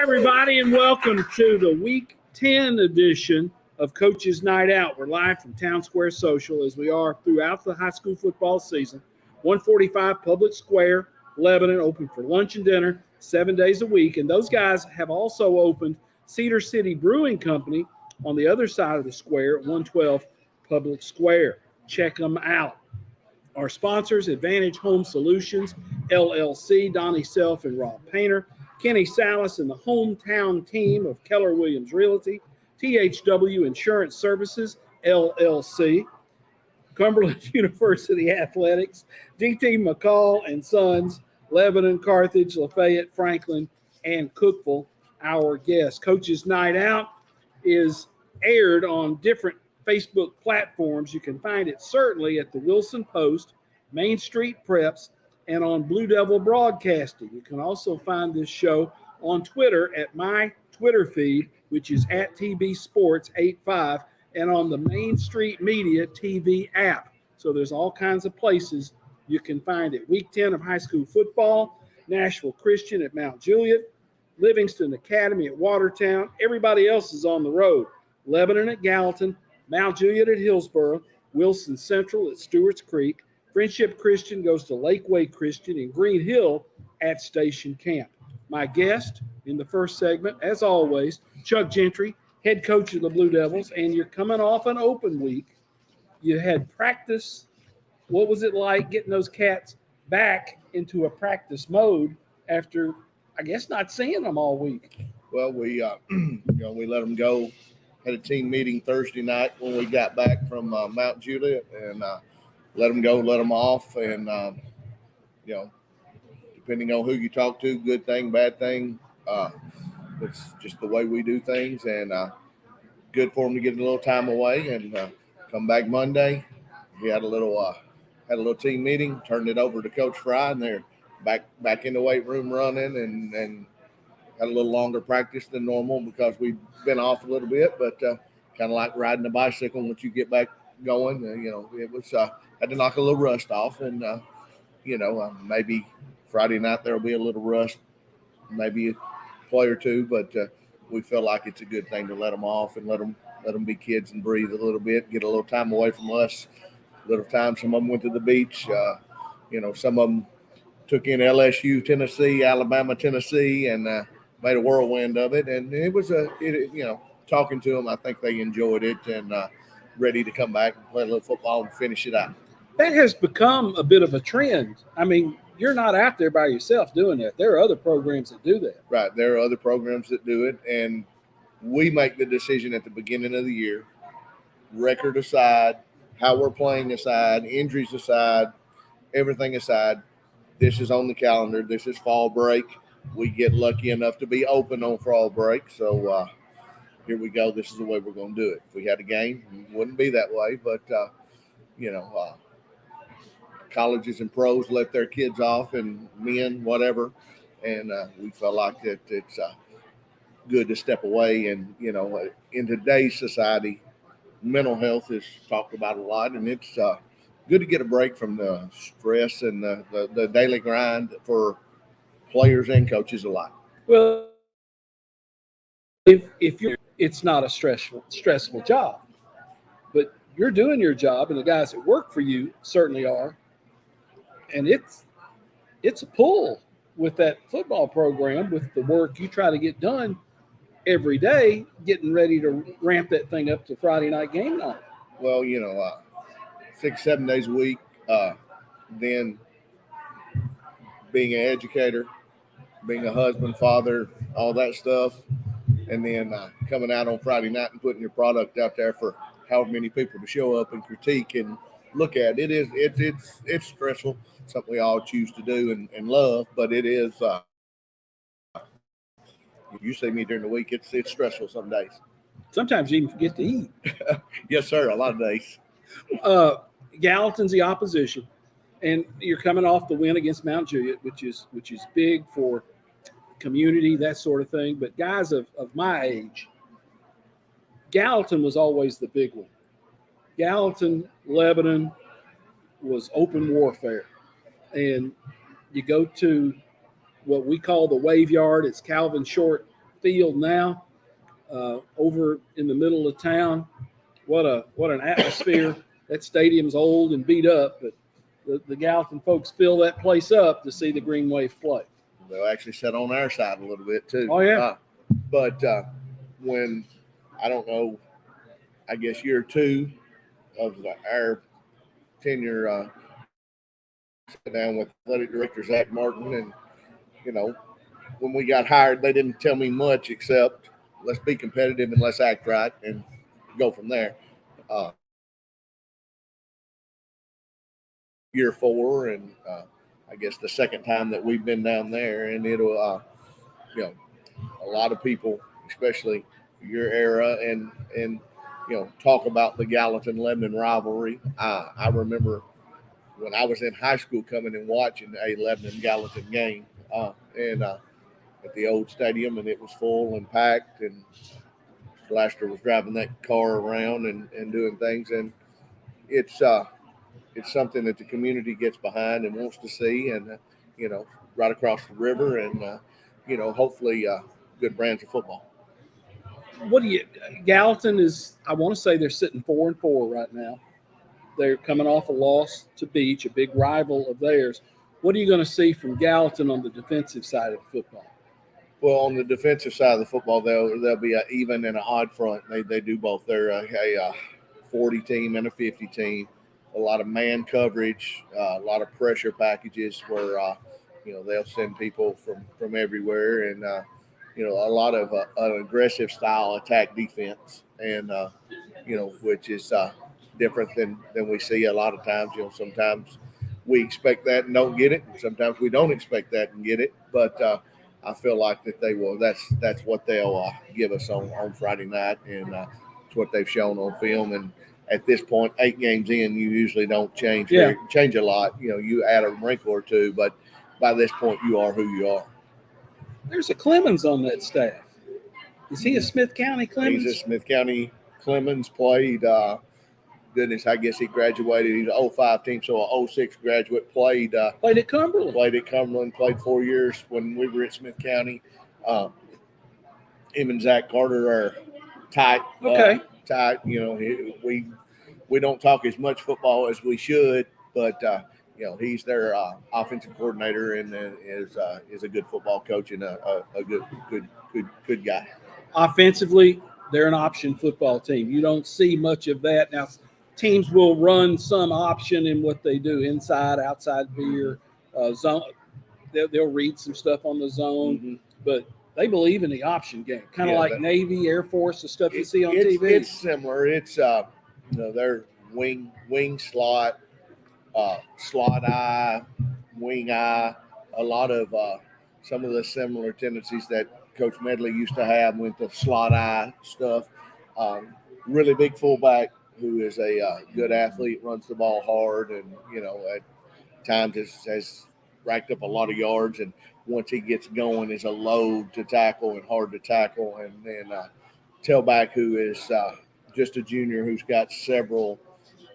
Hi, everybody, and welcome to the Week 10 edition of Coach's Night Out. We're live from Town Square Social as we are throughout the high school football season. 145 Public Square, Lebanon, open for lunch and dinner 7 days a week. And those guys have also opened Cedar City Brewing Company on the other side of the square at 112 Public Square. Check them out. Our sponsors, Advantage Home Solutions, LLC, Donnie Self and Rob Painter, Kenny Salas and the hometown team of Keller Williams Realty, THW Insurance Services, LLC, Cumberland University Athletics, DT McCall and Sons, Lebanon, Carthage, Lafayette, Franklin, and Cookeville, our guests. Coach's Night Out is aired on different Facebook platforms. You can find it certainly at the Wilson Post, Main Street Preps, and on Blue Devil Broadcasting. You can also find this show on Twitter at my Twitter feed, which is at TBSports85, and on the Main Street Media TV app. So there's all kinds of places you can find it. Week 10 of high school football, Nashville Christian at Mount Juliet, Livingston Academy at Watertown. Everybody else is on the road. Lebanon at Gallatin, Mount Juliet at Hillsboro, Wilson Central at Stewart's Creek, Friendship Christian goes to Lakeway Christian, and Green Hill at Station Camp. My guest in the first segment, as always, Chuck Gentry, head coach of the Blue Devils, and you're coming off an open week. You had practice. What was it like getting those cats back into a practice mode after, I guess, not seeing them all week? Well, we let them go. Had a team meeting Thursday night when we got back from Mount Juliet, and let them go, let them off, and depending on who you talk to, good thing, bad thing, it's just the way we do things, and good for them to get a little time away and come back Monday. We had a little team meeting, turned it over to Coach Fry, and they're back in the weight room running and had a little longer practice than normal because we've been off a little bit, but kind of like riding a bicycle. Once you get back going, it was had to knock a little rust off, and maybe Friday night there'll be a little rust, maybe a play or two, but we feel like it's a good thing to let them off and let them be kids and breathe a little bit, get a little time away from us, a little time. Some of them went to the beach, some of them took in LSU, Tennessee, Alabama, Tennessee, and made a whirlwind of it, and it was talking to them, I think they enjoyed it and ready to come back and play a little football and finish it out. That has become a bit of a trend. I mean, you're not out there by yourself doing that. There are other programs that do that. Right. There are other programs that do it, and we make the decision at the beginning of the year, record aside, how we're playing aside, injuries aside, everything aside. This is on the calendar. This is fall break. We get lucky enough to be open on fall break, so here we go. This is the way we're going to do it. If we had a game, it wouldn't be that way, but colleges and pros let their kids off, and men, whatever, and we felt like that it's good to step away. And in today's society, mental health is talked about a lot, and it's good to get a break from the stress and the daily grind for players and coaches alike. Well, if you're, it's not a stressful job, but you're doing your job, and the guys that work for you certainly are, and it's a pull with that football program, with the work you try to get done every day, getting ready to ramp that thing up to Friday night game night. Well, 6-7 days a week, then being an educator, being a husband, father, all that stuff, and then coming out on Friday night and putting your product out there for however many people to show up and critique and look at. It's stressful, something we all choose to do and love, but it is you see me during the week, it's stressful some days. Sometimes you even forget to eat. Yes, sir, a lot of days. Gallatin's the opposition, and you're coming off the win against Mount Juliet, which is big for community, that sort of thing. But guys of my age, Gallatin was always the big one. Gallatin, Lebanon was open warfare. And you go to what we call the Wave Yard. It's Calvin Short field now, over in the middle of town. What an atmosphere. That stadium's old and beat up, but the Gallatin folks fill that place up to see the Green Wave play. They'll actually sit on our side a little bit too. Oh, yeah. But when, I don't know, I guess year two of our tenure, sat down with athletic director Zach Martin, and when we got hired, they didn't tell me much except let's be competitive and let's act right and go from there. Year four, and I guess the second time that we've been down there, and it'll, a lot of people, especially your era, and talk about the Gallatin-Lebanon rivalry. I remember when I was in high school coming and watching a Lebanon-Gallatin game, and at the old stadium, and it was full and packed, and Blaster was driving that car around and doing things, and it's something that the community gets behind and wants to see, and right across the river, and hopefully good brands of football. Gallatin is, I want to say they're sitting 4-4 right now. They're coming off a loss to Beach, a big rival of theirs. What are you going to see from Gallatin on the defensive side of football? Well, on the defensive side of the football, there'll be an even and an odd front. They do both. They're a 40 team and a 50 team. A lot of man coverage, a lot of pressure packages where they'll send people from everywhere, and a lot of an aggressive style attack defense, and which is different than we see a lot of times. Sometimes we expect that and don't get it, and sometimes we don't expect that and get it. But I feel like that they will. That's what they'll give us on Friday night, and it's what they've shown on film. And at this point, 8 games in, you usually don't change a lot. You add a wrinkle or two, but by this point, you are who you are. There's a Clemens on that staff. Is he a Smith County Clemens? He's a Smith County Clemens. Played, goodness, I guess he graduated. He's an 05 team, so an 06 graduate. Played at Cumberland. Played 4 years when we were at Smith County. Him and Zach Carter are tight. Okay. Tight. We don't talk as much football as we should, but he's their offensive coordinator and is a good football coach and a good guy. Offensively, they're an option football team. You don't see much of that. Now, teams will run some option in what they do, inside, outside veer, zone. They'll read some stuff on the zone, but they believe in the option game, kind of like Navy, Air Force, the stuff you see on TV. It's similar. It's they're wing slot, slot eye, wing eye. A lot of some of the similar tendencies that Coach Medley used to have with the slot eye stuff. Really big fullback who is a good athlete, runs the ball hard, and at times has racked up a lot of yards, and once he gets going is a load to tackle and hard to tackle. And then tailback who is just a junior who's got several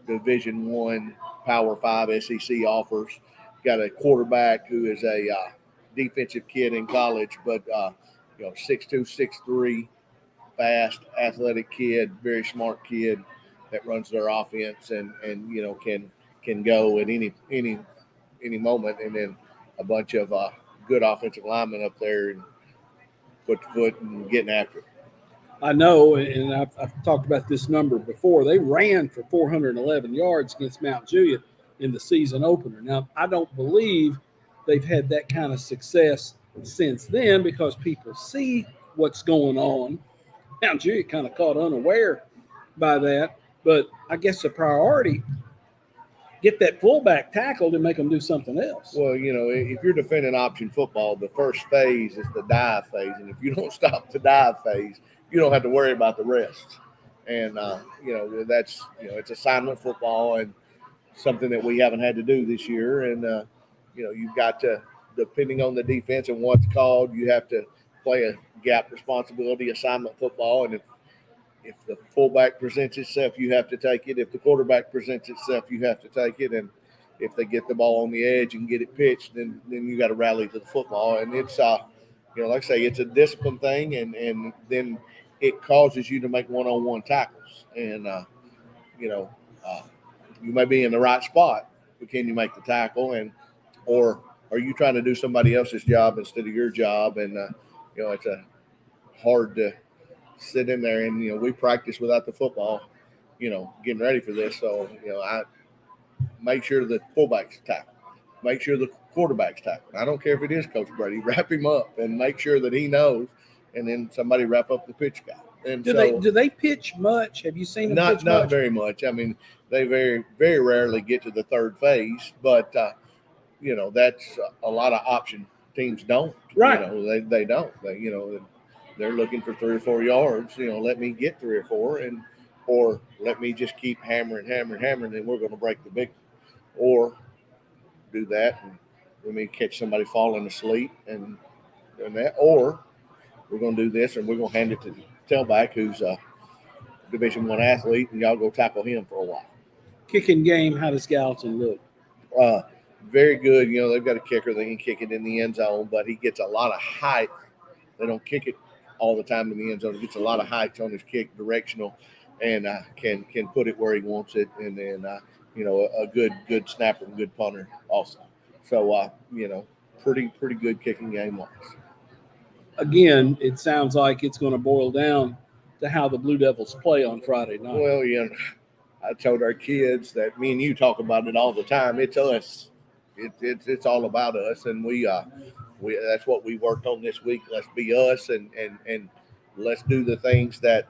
Division I Power 5 SEC offers. Got a quarterback who is a defensive kid in college, but 6'2", 6'3", fast, athletic kid, very smart kid that runs their offense and can go at any moment, and then a bunch of good offensive linemen up there and foot to foot and getting after it. I know, and I've talked about this number before. They ran for 411 yards against Mount Juliet in the season opener. Now, I don't believe they've had that kind of success since then because people see what's going on. Mount Juliet kind of caught unaware by that, but I guess the priority, get that fullback tackled and make them do something else. Well, if you're defending option football, the first phase is the dive phase, and if you don't stop the dive phase, you don't have to worry about the rest. And that's it's assignment football and something that we haven't had to do this year. And you've got to, depending on the defense and what's called, you have to play a gap responsibility assignment football. And if the fullback presents itself, you have to take it. If the quarterback presents itself, you have to take it. And if they get the ball on the edge and get it pitched, then you got to rally to the football. And it's like I say, it's a discipline thing, and then it causes you to make one-on-one tackles, and you know, uh, you may be in the right spot, but can you make the tackle? And or are you trying to do somebody else's job instead of your job? And it's a hard to sit in there, and we practice without the football, getting ready for this. So I make sure the fullback's tackle, make sure the quarterback's tackle. I don't care if it is Coach Brady, wrap him up and make sure that he knows, and then somebody wrap up the pitch guy. And do they pitch much? Have you seen them pitch much? Not very much. I mean, they very, very rarely get to the third phase, but that's a lot of option teams don't. Right. They don't. They're looking for 3 or 4 yards. Let me get 3 or 4, or let me just keep hammering, and we're going to break the big one. Or do that, and we may catch somebody falling asleep and that, or we're going to do this, and we're going to hand it to the tailback who's a Division I athlete, and y'all go tackle him for a while. Kicking game, how does Gallatin look? Very good. They've got a kicker. They can kick it in the end zone, but he gets a lot of height. They don't kick it all the time in the end zone. He gets a lot of height on his kick, directional, and can put it where he wants it. And then, a good snapper and good punter also. So, pretty good kicking game wise. Again, it sounds like it's going to boil down to how the Blue Devils play on Friday night. Well, I told our kids that me and you talk about it all the time. It's us. It's all about us, and we that's what we worked on this week. Let's be us, and let's do the things that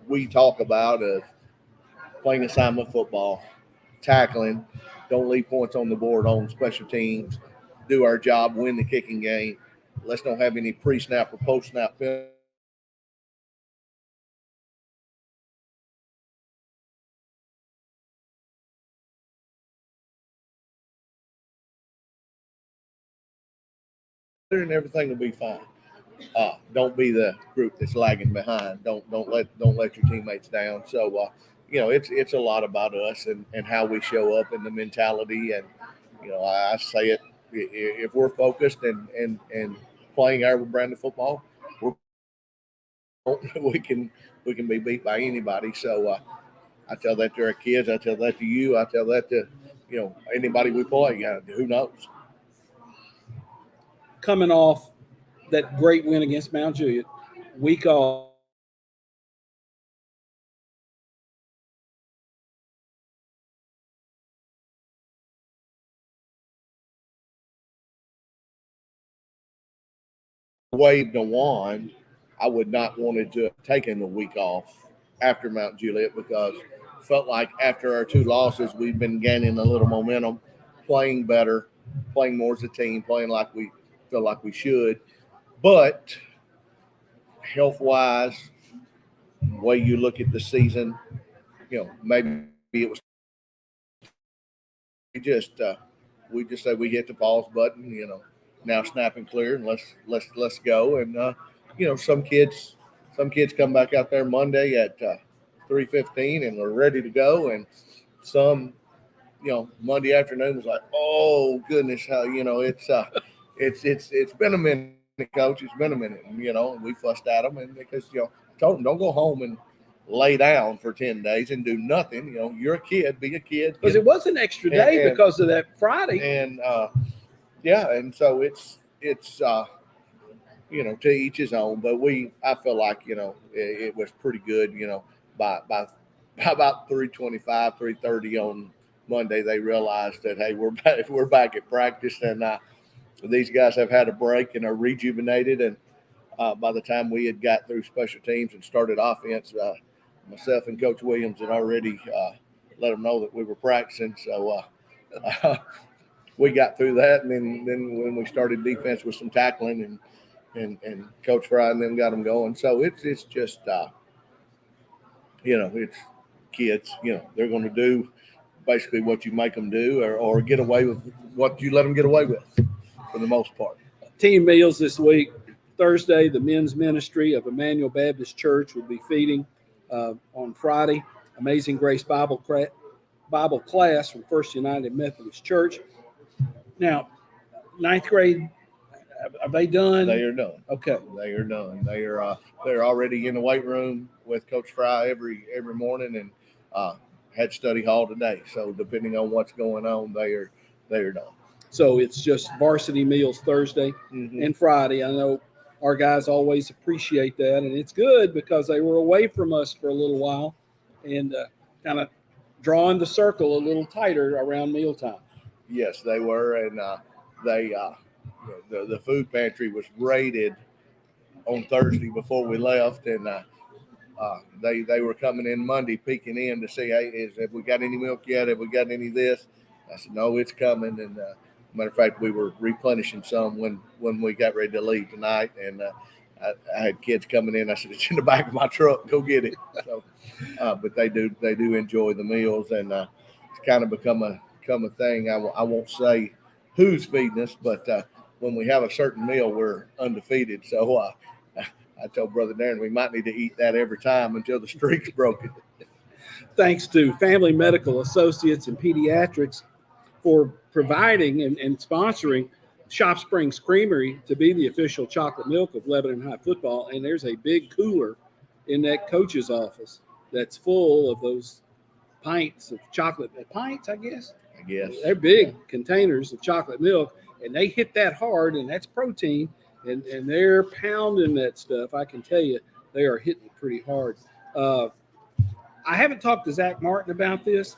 we talk about of playing assignment football, tackling, don't leave points on the board on special teams, do our job, win the kicking game. Let's don't have any pre-snap or post-snap penalties. And everything will be fine. Don't be the group that's lagging behind. Don't let your teammates down. So it's a lot about us and how we show up and the mentality. And I say it, if we're focused and playing our brand of football, we can be beat by anybody. So I tell that to our kids. I tell that to you. I tell that to anybody we play. Who knows? Coming off that great win against Mount Juliet, week off. Waved a wand, I would not wanted to have taken the week off after Mount Juliet because felt like after our 2 losses, we've been gaining a little momentum, playing better, playing more as a team, playing like we feel like we should. But health-wise, the way you look at the season, maybe it was we just say we hit the pause button, now snap and clear, and let's go. And some kids come back out there Monday at 3:15 and we're ready to go, and some Monday afternoon was like, oh goodness, how it's been a minute, coach. It's been a minute, and we fussed at them, and because told them don't go home and lay down for 10 days and do nothing. You're a kid, be a kid. Because it was an extra day because of that Friday. And and so it's to each his own. But I feel like it was pretty good. By about 3:25, 3:30 on Monday, they realized that hey, we're back at practice, and these guys have had a break and are rejuvenated. And by the time we had got through special teams and started offense, myself and Coach Williams had already let them know that we were practicing. So we got through that, and then when we started defense with some tackling, and Coach Fry and them got them going. So it's just it's kids. They're going to do basically what you make them do, or get away with what you let them get away with for the most part. Team meals this week. Thursday, the men's ministry of Emmanuel Baptist Church will be feeding. On Friday, Amazing Grace Bible class from First United Methodist Church. Now, ninth grade Are they done? They are done. Okay. They are done. They're already in the weight room with Coach Fry every morning, and had study hall today. So depending on what's going on, they are done. So it's just varsity meals Thursday and Friday. I know our guys always appreciate that, and it's good because they were away from us for a little while and kind of drawing the circle a little tighter around mealtime. Yes, they were, and the food pantry was raided on Thursday before we left, and they were coming in Monday, peeking in to see, hey, have we got any milk yet? Have we got any of this? I said, no, it's coming. And matter of fact, we were replenishing some when we got ready to leave tonight, and I had kids coming in. I said, it's in the back of my truck. Go get it. So, but they do enjoy the meals, and it's kind of become a thing. I won't say who's feeding us, but when we have a certain meal, we're undefeated. So I told Brother Darren we might need to eat that every time until the streak's broken. Thanks to Family Medical Associates and Pediatrics for providing and sponsoring Shop Springs Creamery to be the official chocolate milk of Lebanon High football. And there's a big cooler in that coach's office that's full of those pints of chocolate. Pints, I guess? I guess. They're big containers of chocolate milk, and they hit that hard, and that's protein. And they're pounding that stuff. I can tell you, they are hitting it pretty hard. I haven't talked to Zach Martin about this.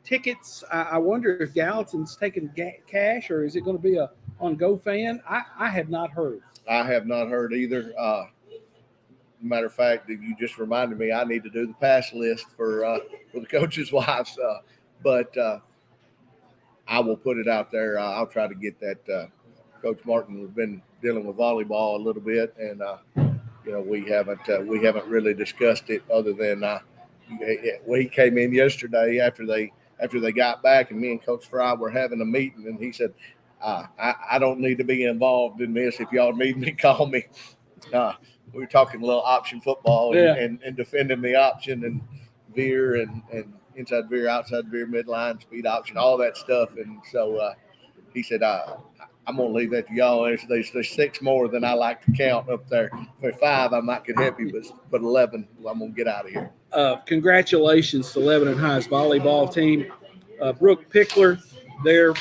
Tickets, I wonder if Gallatin's taking cash, or is it going to be on GoFan? I have not heard. I have not heard either. Matter of fact, you just reminded me I need to do the pass list for the coaches' wives. But I will put it out there. I'll try to get that. Coach Martin has been dealing with volleyball a little bit, and we haven't really discussed it other than he came in yesterday after they got back, and me and Coach Fry were having a meeting, and he said, I don't need to be involved in this. If y'all need me, call me. We were talking a little option football and defending the option and veer and inside veer, outside veer, midline, speed option, all that stuff. And so he said, I'm going to leave that to y'all. There's 6 more than I like to count up there. For 5, I might could help you, but 11, I'm going to get out of here. Congratulations to Lebanon High's volleyball team. Brooke Pickler, their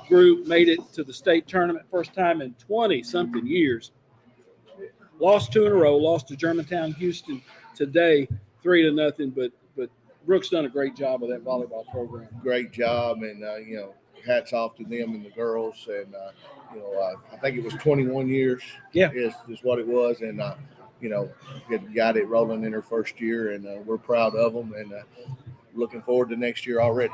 group made it to the state tournament first time in 20-something years. Lost 2 in a row, lost to Germantown Houston today, 3-0, but Brooke's done a great job with that volleyball program. Great job, and hats off to them and the girls. And I think it was 21 years. Yeah, is what it was, and got it rolling in her first year, and we're proud of them, and looking forward to next year already.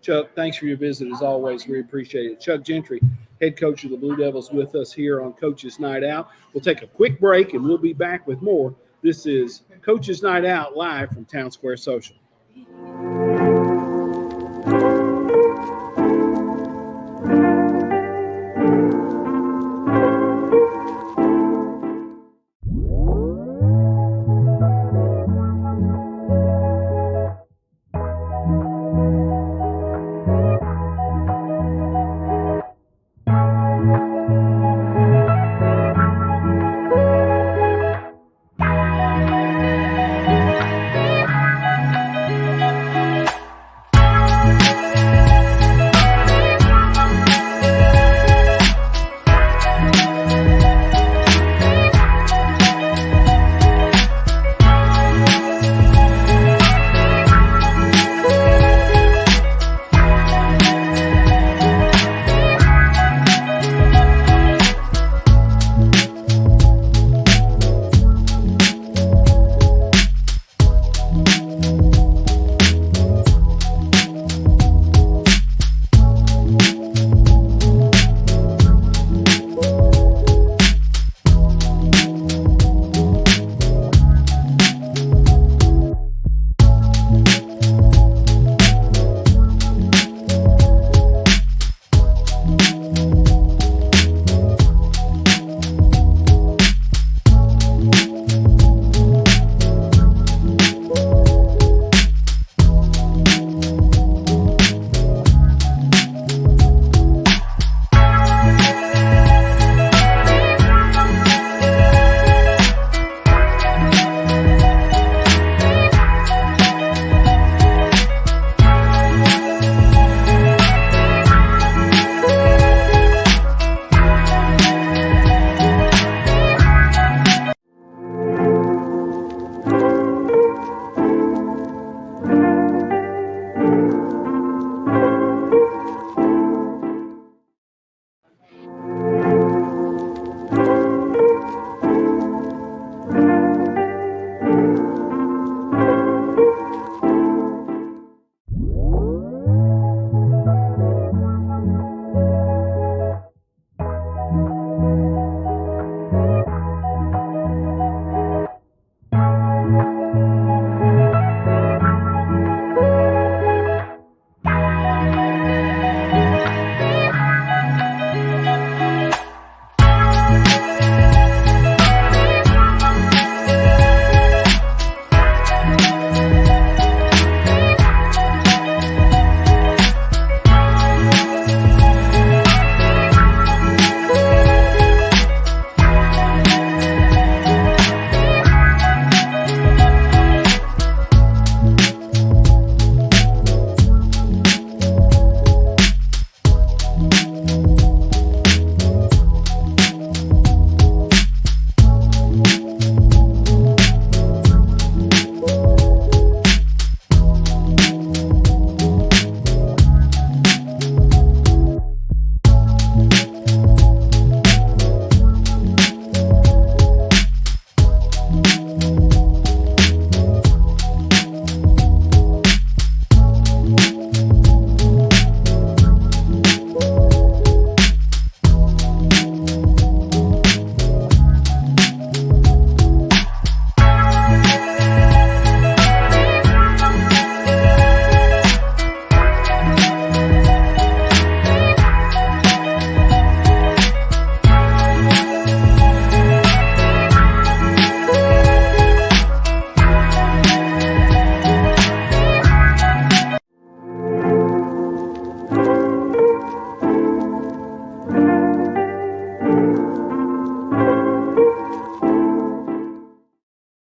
Chuck, thanks for your visit as always. We appreciate it. Chuck Gentry, head coach of the Blue Devils, with us here on Coach's Night Out. We'll take a quick break, and we'll be back with more. This is Coach's Night Out live from Town Square Social.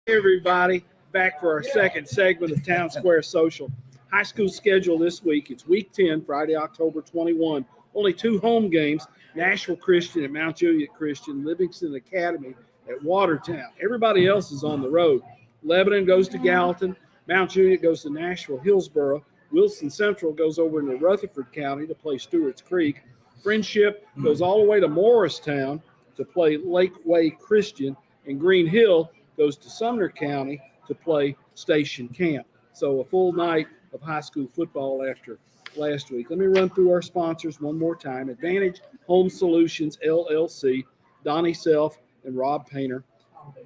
Everybody, back for our second segment of Town Square Social. High school schedule this week. It's week 10, Friday, October 21. Only 2 home games, Nashville Christian at Mount Juliet Christian, Livingston Academy at Watertown. Everybody else is on the road. Lebanon goes to Gallatin. Mount Juliet goes to Nashville, Hillsboro. Wilson Central goes over into Rutherford County to play Stewart's Creek. Friendship goes all the way to Morristown to play Lakeway Christian. And Green Hill goes to Sumner County to play Station Camp. So a full night of high school football after last week. Let me run through our sponsors one more time. Advantage Home Solutions, LLC, Donnie Self and Rob Painter.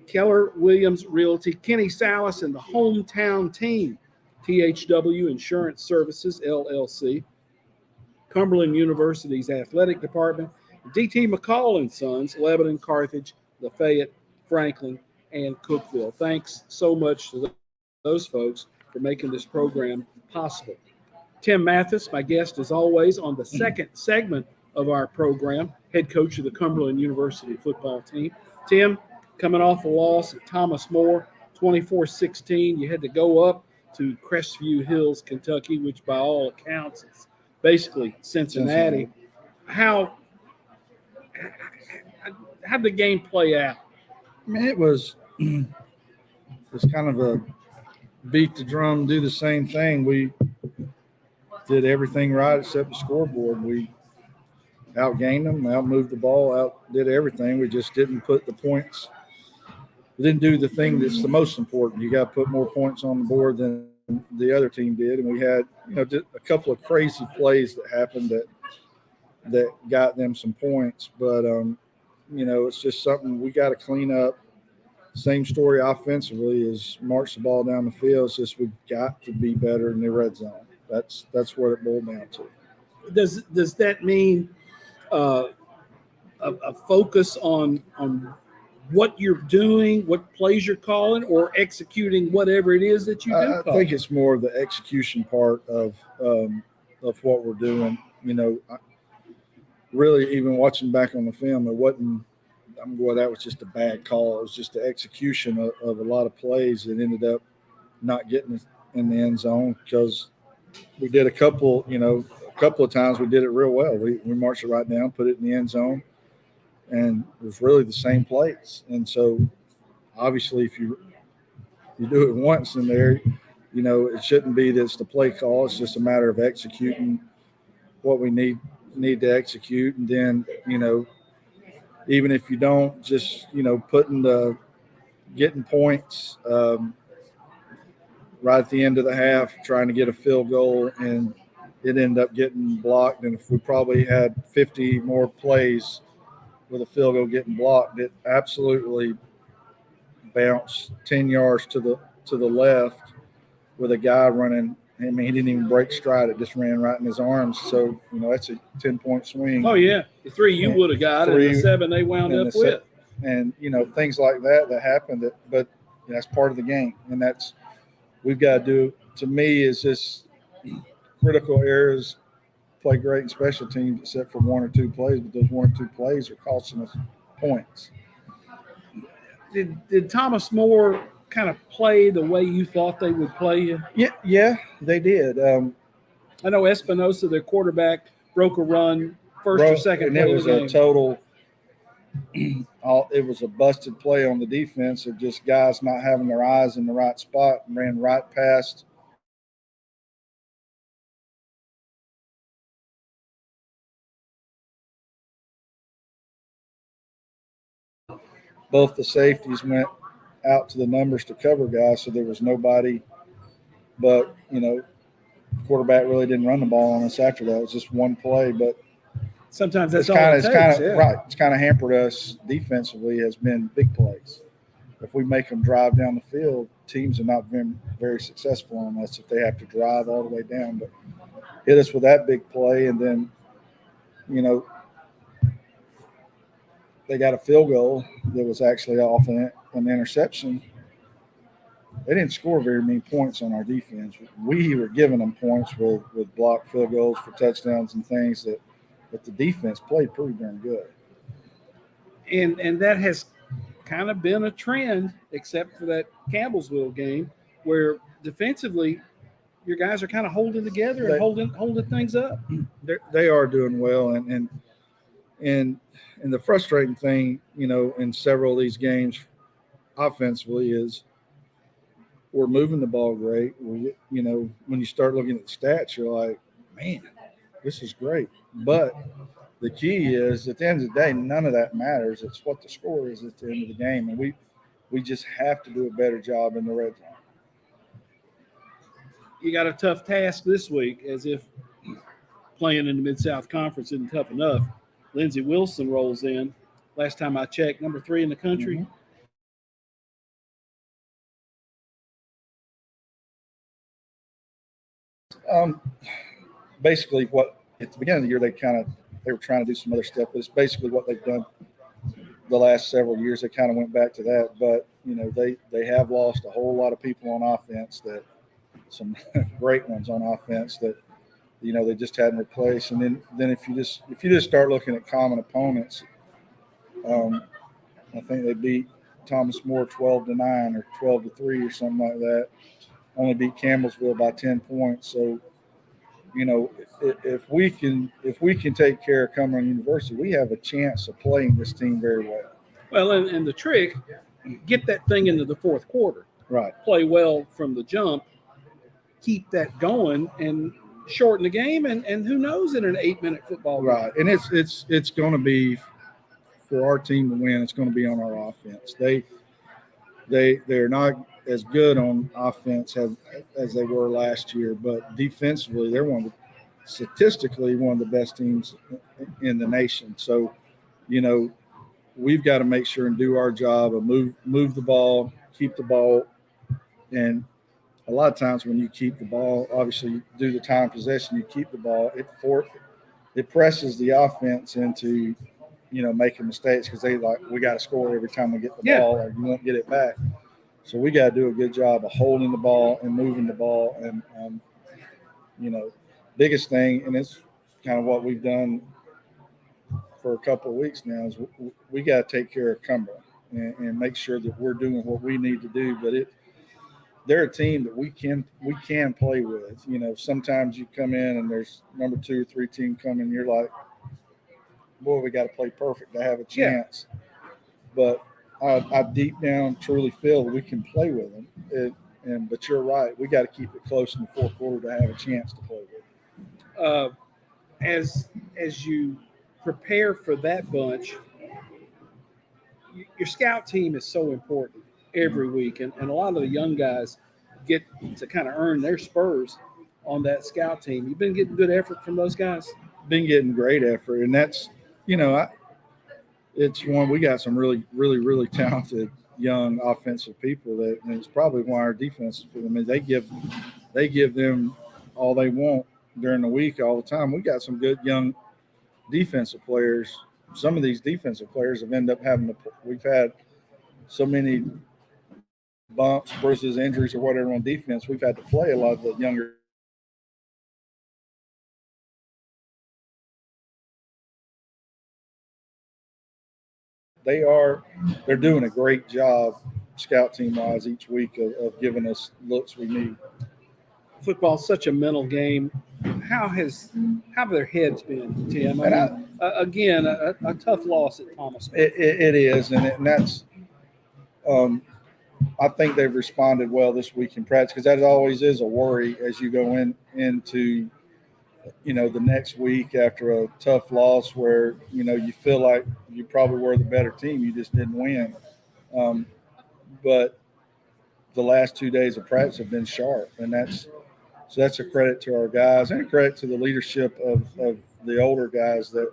Keller Williams Realty, Kenny Salas and the Hometown Team. THW Insurance Services, LLC. Cumberland University's Athletic Department. DT McCall and Sons, Lebanon, Carthage, Lafayette, Franklin, and Cookeville. Thanks so much to those folks for making this program possible. Tim Mathis, my guest as always, on the second segment of our program, head coach of the Cumberland University football team. Tim, coming off a loss at Thomas More, 24-16. You had to go up to Crestview Hills, Kentucky, which by all accounts is basically Cincinnati. How'd the game play out? I mean, it was kind of a beat the drum, do the same thing. We did everything right except the scoreboard. We outgained them, outmoved the ball, outdid everything. We just didn't put the points. We didn't do the thing that's the most important. You got to put more points on the board than the other team did. And we had, just a couple of crazy plays that happened that got them some points. But, it's just something we got to clean up. Same story offensively is march the ball down the field. It's just we've got to be better in the red zone. That's what it boiled down to. Does that mean a focus on what you're doing, what plays you're calling, or executing whatever it is that you do? I think it's more the execution part of what we're doing. Really, even watching back on the film, it wasn't. That was just a bad call. It was just the execution of a lot of plays that ended up not getting in the end zone because we did a couple of times we did it real well. We marched it right down, put it in the end zone, and it was really the same plays. And so, obviously, if you do it once in there, it shouldn't be that it's the play call. It's just a matter of executing what we need to execute, and then even if you don't, just getting points right at the end of the half, trying to get a field goal, and it ended up getting blocked. And if we probably had 50 more plays with a field goal getting blocked, it absolutely bounced 10 yards to the left with a guy running. I mean, he didn't even break stride. It just ran right in his arms. So, that's a 10-point swing. Oh, yeah. The 3 you would have got and the 7 they wound up with. And, things like that happened. But that's part of the game. And that's we've got to do, to me, is just critical areas, play great in special teams except for 1 or 2 plays. But those 1 or 2 plays are costing us points. Did Thomas More kind of play the way you thought they would play you? Yeah, they did. I know Espinosa, their quarterback, broke a run first or second and play it was of the game. A total it was a busted play on the defense of just guys not having their eyes in the right spot and ran right past both the safeties went out to the numbers to cover guys, so there was nobody. But quarterback really didn't run the ball on us after that. It was just one play, but sometimes that's all it takes. Right. It's kind of hampered us defensively. Has been big plays. If we make them drive down the field, teams have not been very successful on us if they have to drive all the way down. But hit us with that big play, and then they got a field goal that was actually off an interception. They didn't score very many points on our defense. We were giving them points with blocked field goals for touchdowns and things but the defense played pretty darn good. And that has kind of been a trend, except for that Campbellsville game, where defensively your guys are kind of holding together and holding things up. They are doing well, and the frustrating thing, in several of these games offensively is we're moving the ball great. When you start looking at the stats, you're like, man, this is great. But the key is at the end of the day, none of that matters. It's what the score is at the end of the game, and we just have to do a better job in the red zone. You got a tough task this week, as if playing in the Mid-South Conference isn't tough enough. Lindsey Wilson rolls in. Last time I checked, number 3 in the country. Mm-hmm. Basically, what at the beginning of the year they were trying to do some other stuff, but it's basically what they've done the last several years. They kind of went back to that, but they have lost a whole lot of people on offense, that some great ones on offense that they just hadn't replaced. And then if you just start looking at common opponents, I think they beat Thomas More 12-9 or 12-3 or something like that. Only beat Campbellsville by 10 points. So, if we can take care of Cumberland University, we have a chance of playing this team very well. Well, and the trick, get that thing into the fourth quarter. Right. Play well from the jump, keep that going, and shorten the game. And who knows, in an 8-minute football game. Right. And it's going to be, for our team to win, it's going to be on our offense. They're not as good on offense as they were last year, but defensively they're statistically one of the best teams in the nation. So, we've got to make sure and do our job of move the ball, keep the ball, and a lot of times when you keep the ball, obviously you do the time possession, you keep the ball, it presses the offense into making mistakes, because we got to score every time we get the ball, or you won't get it back. So we got to do a good job of holding the ball and moving the ball. And, biggest thing, and it's kind of what we've done for a couple of weeks now, is we got to take care of Cumberland and make sure that we're doing what we need to do. But they're a team that we can play with. Sometimes you come in and there's number 2 or 3 team coming, you're like, boy, we got to play perfect to have a chance. Yeah. But I deep down truly feel that we can play with them. But you're right, we got to keep it close in the fourth quarter to have a chance to play with them. As you prepare for that bunch, your scout team is so important every week, and a lot of the young guys get to kind of earn their spurs on that scout team. You've been getting good effort from those guys? Been getting great effort, and that's it's one, we got some really, really, really talented young offensive people and it's probably why our defense, they give them all they want during the week all the time. We got some good young defensive players. Some of these defensive players have ended up we've had so many bumps, bruises, injuries, or whatever on defense. We've had to play a lot of the younger. They're doing a great job scout team wise each week of giving us looks we need. Football's such a mental game. How have their heads been, Tim? Again, a tough loss at Thomas. It is, and that's. I think they've responded well this week in practice, because that always is a worry as you go into the next week after a tough loss where you feel like you probably were the better team, you just didn't win. But the last 2 days of practice have been sharp, and that's a credit to our guys and a credit to the leadership of the older guys, that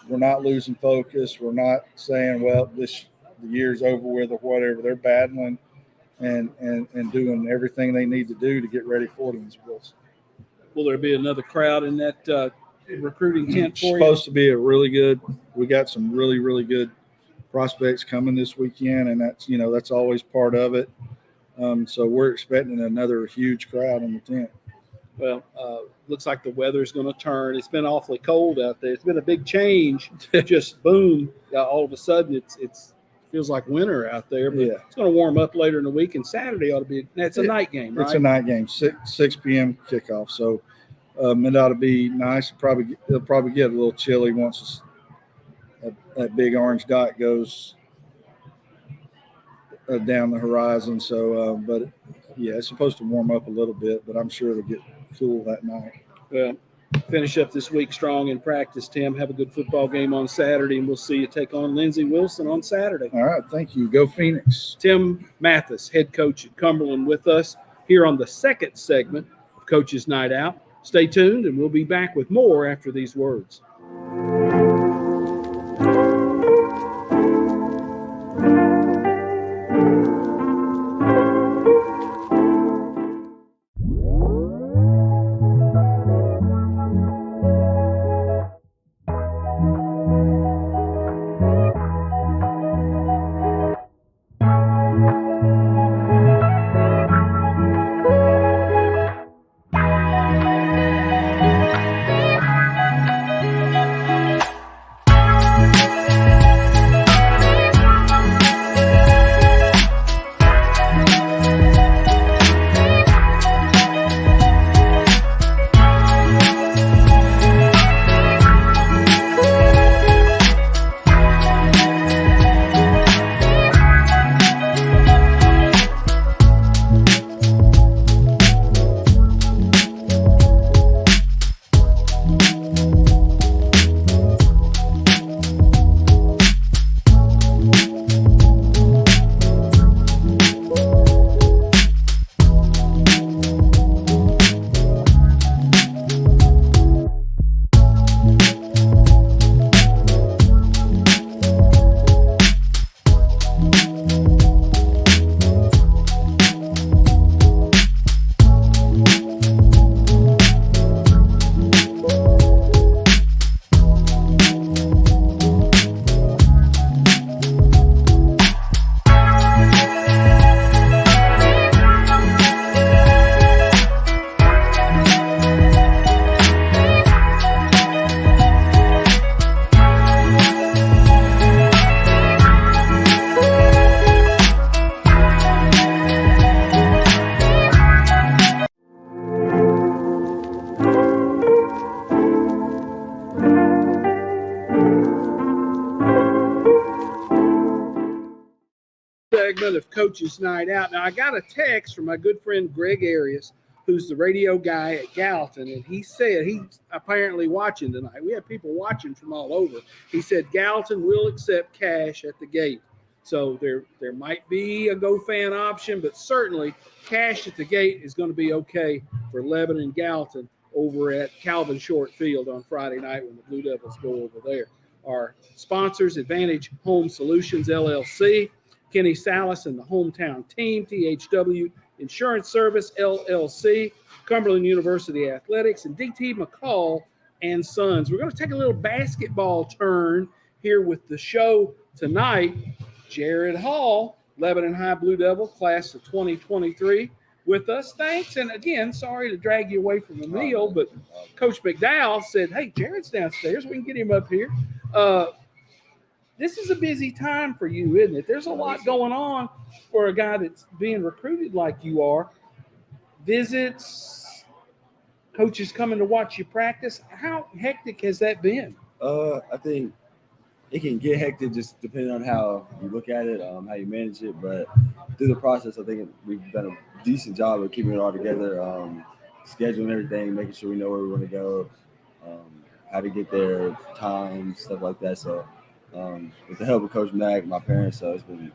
we're not losing focus. We're not saying, well, the year's over with or whatever. They're battling and doing everything they need to do to get ready for these Wilson. Will there be another crowd in that recruiting tent for you? Supposed to be we got some really, really good prospects coming this weekend, and that's always part of it. So we're expecting another huge crowd in the tent. Well, looks like the weather's going to turn. It's been awfully cold out there. It's been a big change. Just boom, all of a sudden it's feels like winter out there, but Yeah. it's going to warm up later in the week. And Saturday ought to be. That's a night game, right? It's a night game, 6 p.m. kickoff. So it ought to be nice. It'll probably get a little chilly once that big orange dot goes down the horizon. So, but yeah, it's supposed to warm up a little bit, but I'm sure it'll get cool that night. Well, finish up this week strong in practice, Tim. Have a good football game on Saturday, and we'll see you take on Lindsey Wilson on Saturday. All right. Thank you. Go Phoenix. Tim Mathis, head coach at Cumberland, with us here on the second segment of Coach's Night Out. Stay tuned, and we'll be back with more after these words. Segment of Coach's Night Out. Now, I got a text from my good friend Greg Arias, who's the radio guy at Gallatin, and he said he's apparently watching tonight. We have people watching from all over. He said Gallatin will accept cash at the gate. So there might be a GoFan option, but certainly cash at the gate is going to be okay for Lebanon and Gallatin over at Calvin Short Field on Friday night when the Blue Devils go over there. Our sponsors, Advantage Home Solutions, LLC, Kenny Salas and the hometown team, THW Insurance Service, LLC, Cumberland University Athletics, and DT McCall and Sons. We're going to take a little basketball turn here with the show tonight. Jared Hall, Lebanon High Blue Devil, class of 2023, with us. Thanks. And again, sorry to drag you away from the meal, but Coach McDowell said, hey, Jared's downstairs. We can get him up here. This is a busy time for you, isn't it? There's a lot going on for a guy that's being recruited like you are. Visits, coaches coming to watch you practice. How hectic has that been? I think it can get hectic just depending on how you look at it, how you manage it. But through the process, I think we've done a decent job of keeping it all together, scheduling everything, making sure we know where we want to go, how to get there, time, stuff like that. So with the help of Coach Mack, my parents, so it's been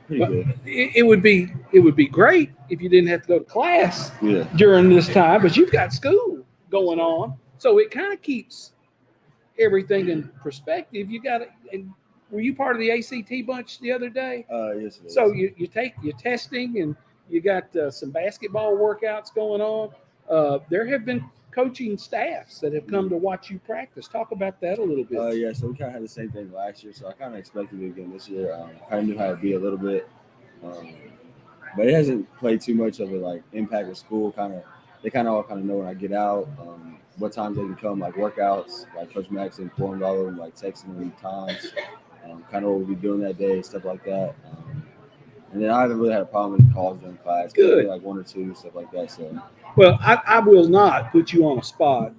pretty good. It would be great if you didn't have to go to class during this time, but you've got school going on, so it kind of keeps everything in perspective. You got it. And were you part of the ACT bunch the other day? Yes. So you take your testing and you got some basketball workouts going on. There have been coaching staffs that have come to watch you practice. Talk about that a little bit. Yeah, so we kind of had the same thing last year, so I kind of expected it again this year. I kind of knew how to be a little bit, but it hasn't played too much of a impact with school. They all know when I get out, what times they become workouts. Like Coach Max informed all of them, texting them times. kind of what we'll be doing that day, stuff like that. And then I haven't really had a problem with calls during class. Good. Maybe like 1 or 2, stuff like that. So, Well, I will not put you on a spot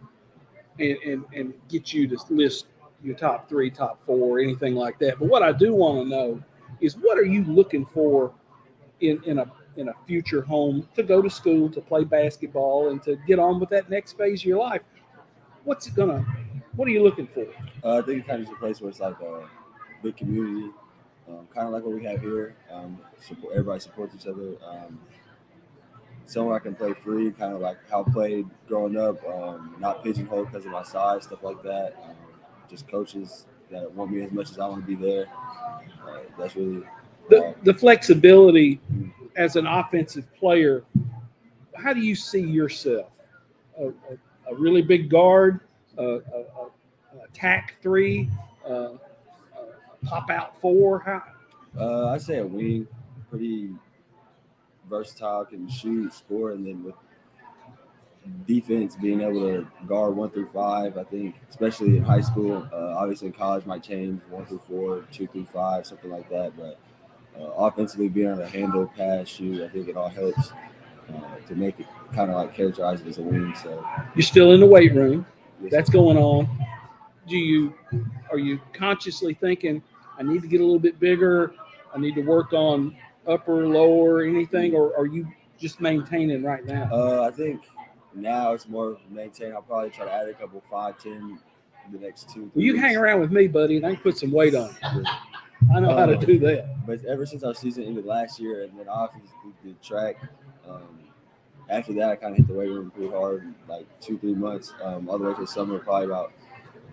and get you to list your top 3, top 4, anything like that. But what I do want to know is, what are you looking for in a future home to go to school, to play basketball, and to get on with that next phase of your life? What are you looking for? I think it's kind of just a place where it's like a big community, kind of like what we have here. Everybody supports each other. Somewhere I can play free, kind of like how I played growing up, not pigeonholed because of my size, stuff like that. Just coaches that want me as much as I want to be there. That's really The flexibility as an offensive player. How do you see yourself? A really big guard, a attack 3, a pop out 4. How? I'd say a wing, pretty versatile, can shoot, score, and then with defense, being able to guard 1 through 5. I think, especially in high school, obviously in college might change 1 through 4, 2 through 5, something like that. But offensively, being able to handle, pass, shoot, I think it all helps to make it kind of like characterize it as a wing. So You're still in the weight room. yes, That's going on. Are you consciously thinking, I need to get a little bit bigger, I need to work on upper, lower, anything, or are you just maintaining right now? I think now it's more of maintain. I'll probably try to add a couple 5, 10 in the next 2. Well, you can hang around with me, buddy, and I can put some weight on you. I know how to do that. But ever since our season ended last year, and then obviously did track, after that I kind of hit the weight room pretty hard, like 2-3 months, all the way to the summer.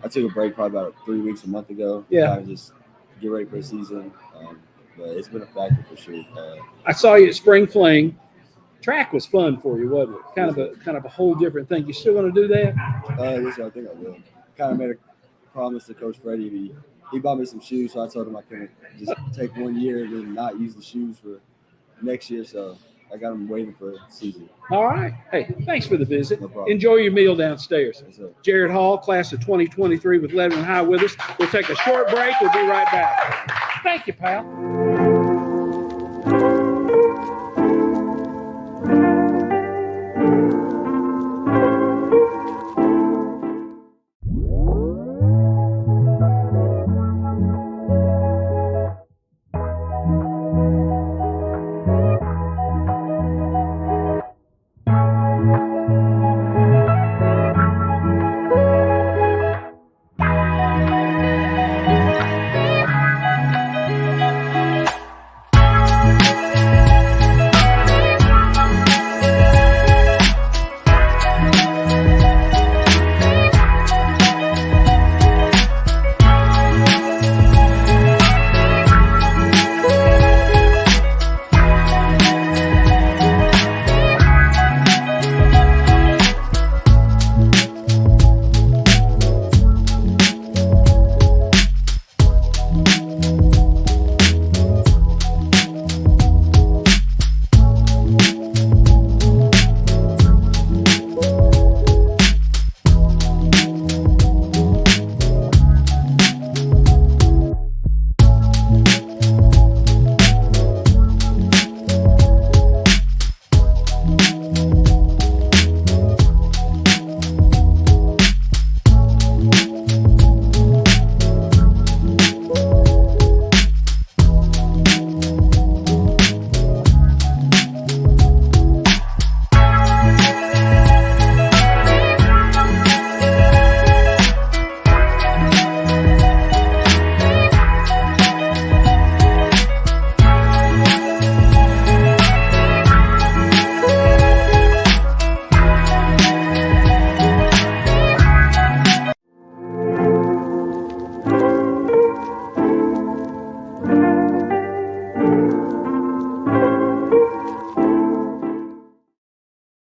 I took a break probably about 3 weeks, a month ago. Yeah. Kind of just get ready for the season. But it's been a factor for sure. I saw you at Spring Fling. Track was fun for you, wasn't it? Kind of a whole different thing. You still going to do that? Yes, I think I will. Kind of made a promise to Coach Freddie. He bought me some shoes, so I told him I couldn't just take 1 year and then not use the shoes for next year. So I got him waiting for the season. All right. Hey, thanks for the visit. No problem. Enjoy your meal downstairs. Yes, sir. Jared Hall, class of 2023 with Lebanon High with us. We'll take a short break. We'll be right back. Thank you, pal.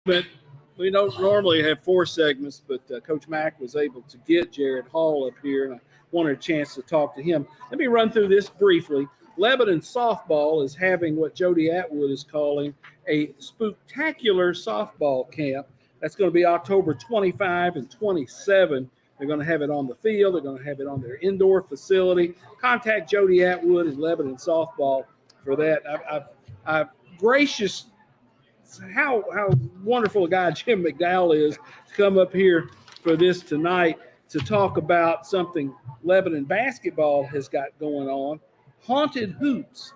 But we don't normally have 4 segments, but Coach Mack was able to get Jared Hall up here, and I wanted a chance to talk to him. Let me run through this briefly. Lebanon softball is having what Jody Atwood is calling a spooktacular softball camp. That's going to be October 25 and 27. They're going to have it on the field. They're going to have it on their indoor facility. Contact Jody Atwood and Lebanon Softball for that. I've gracious how wonderful a guy Jim McDowell is to come up here for this tonight to talk about something Lebanon basketball has got going on, Haunted Hoops.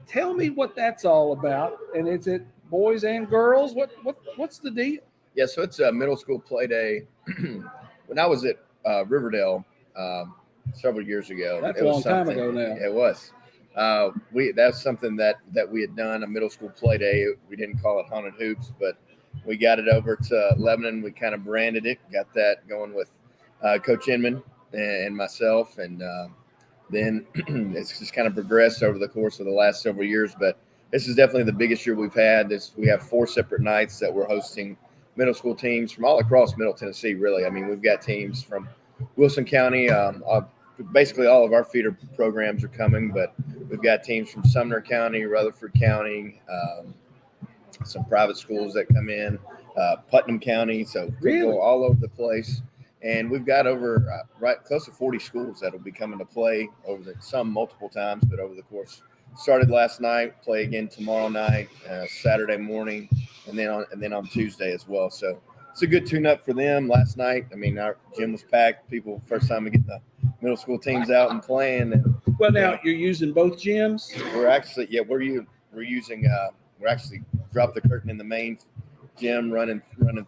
Tell me what that's all about, and is it boys and girls? What's the deal? Yeah, so it's a middle school play day. When I was at Riverdale several years ago, That's a long time ago now. It was. That's something that we had done, a middle school play day. We didn't call it Haunted Hoops, but we got it over to Lebanon. We kind of branded it, got that going with Coach Inman and myself, and then it's just kind of progressed over the course of the last several years. But this is definitely the biggest year we've had. We have 4 separate nights that we're hosting middle school teams from all across Middle Tennessee, really. I mean, we've got teams from Wilson County. Basically, all of our feeder programs are coming, but we've got teams from Sumner County, Rutherford County, some private schools that come in, Putnam County. So we go all over the place. And we've got over close to 40 schools that will be coming to play some multiple times, but over the course. Started last night, play again tomorrow night, Saturday morning, and then on Tuesday as well. So it's a good tune-up for them. Last night, I mean, our gym was packed. People, first time we get the middle school teams out and playing. And, now you're using both gyms. We're actually dropped the curtain in the main gym, running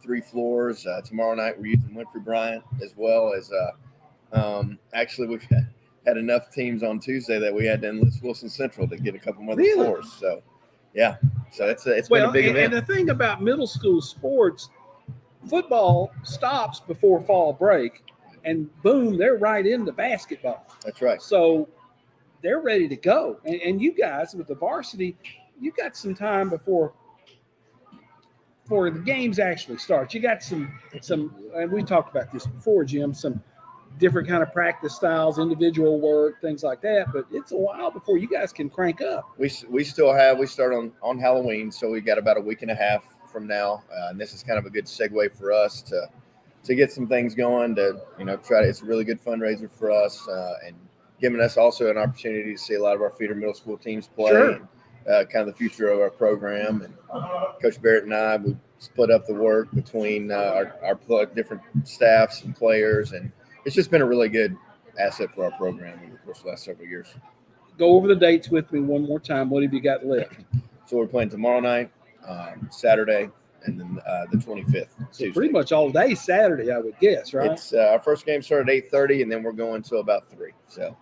3 floors. Tomorrow night we're using Winfrey Bryan as well as actually we've had enough teams on Tuesday that we had to enlist Wilson Central to get a couple more floors. So, yeah. So it's been a big event. And the thing about middle school sports, football stops before fall break, and boom, they're right into basketball. That's right. So they're ready to go. And you guys with the varsity, you got some time before the games actually start. You got some, and we talked about this before, Jim, some different kind of practice styles, individual work, things like that. But it's a while before you guys can crank up. We start on Halloween, so we got about a week and a half from now, and this is kind of a good segue for us to get some things going. It's a really good fundraiser for us, and giving us also an opportunity to see a lot of our feeder middle school teams play. Sure. And, kind of the future of our program. And Coach Barrett and I, we split up the work between our different staffs and players, and it's just been a really good asset for our program over the course of the last several years. Go over the dates with me one more time. What have you got left? So we're playing tomorrow night, Saturday, and then the 25th. So pretty much all day Saturday, I would guess, right? It's our first game started at 8:30, and then we're going till about 3. So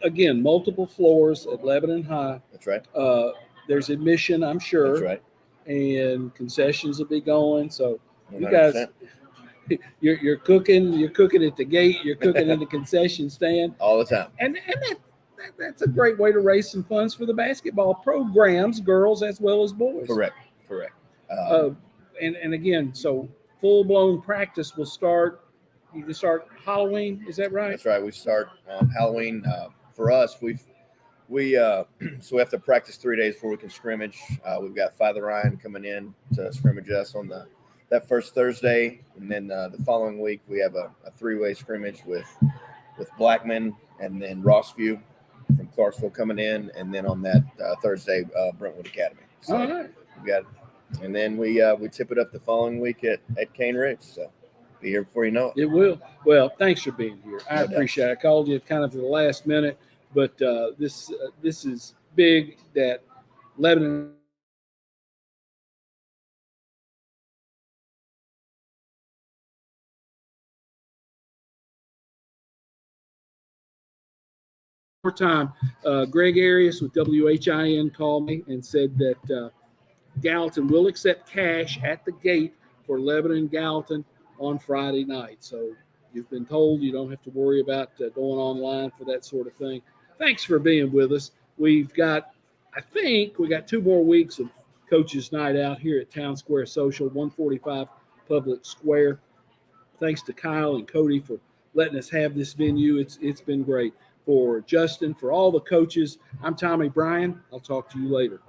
again, multiple floors at Lebanon High. that's right. There's admission, I'm sure. That's right. And concessions will be going. So 100%. you guys, you're cooking at the gate, you're cooking in the concession stand all the time. And that's a great way to raise some funds for the basketball programs, girls as well as boys. Correct. And again, so full-blown practice will start. You can start Halloween, is that right? That's right. We start on Halloween. For us, we so we have to practice 3 days before we can scrimmage. We've got Father Ryan coming in to scrimmage us on that first Thursday, and then the following week we have a 3-way scrimmage with Blackman, and then Rossview from Clarksville coming in, and then on that Thursday Brentwood Academy. So all right. we got, and then we tip it up the following week at Cane Ridge. So be here before you know it. It will. Well, thanks for being here. I appreciate it. I called you kind of at the last minute, but this is big that Lebanon more time. Greg Arias with WHIN called me and said that Gallatin will accept cash at the gate for Lebanon Gallatin on Friday night. So you've been told you don't have to worry about going online for that sort of thing. Thanks for being with us. I think we got 2 more weeks of Coaches Night Out here at Town Square Social, 145 Public Square. Thanks to Kyle and Cody for letting us have this venue. It's been great. For Justin, for all the coaches, I'm Tommy Bryan. I'll talk to you later.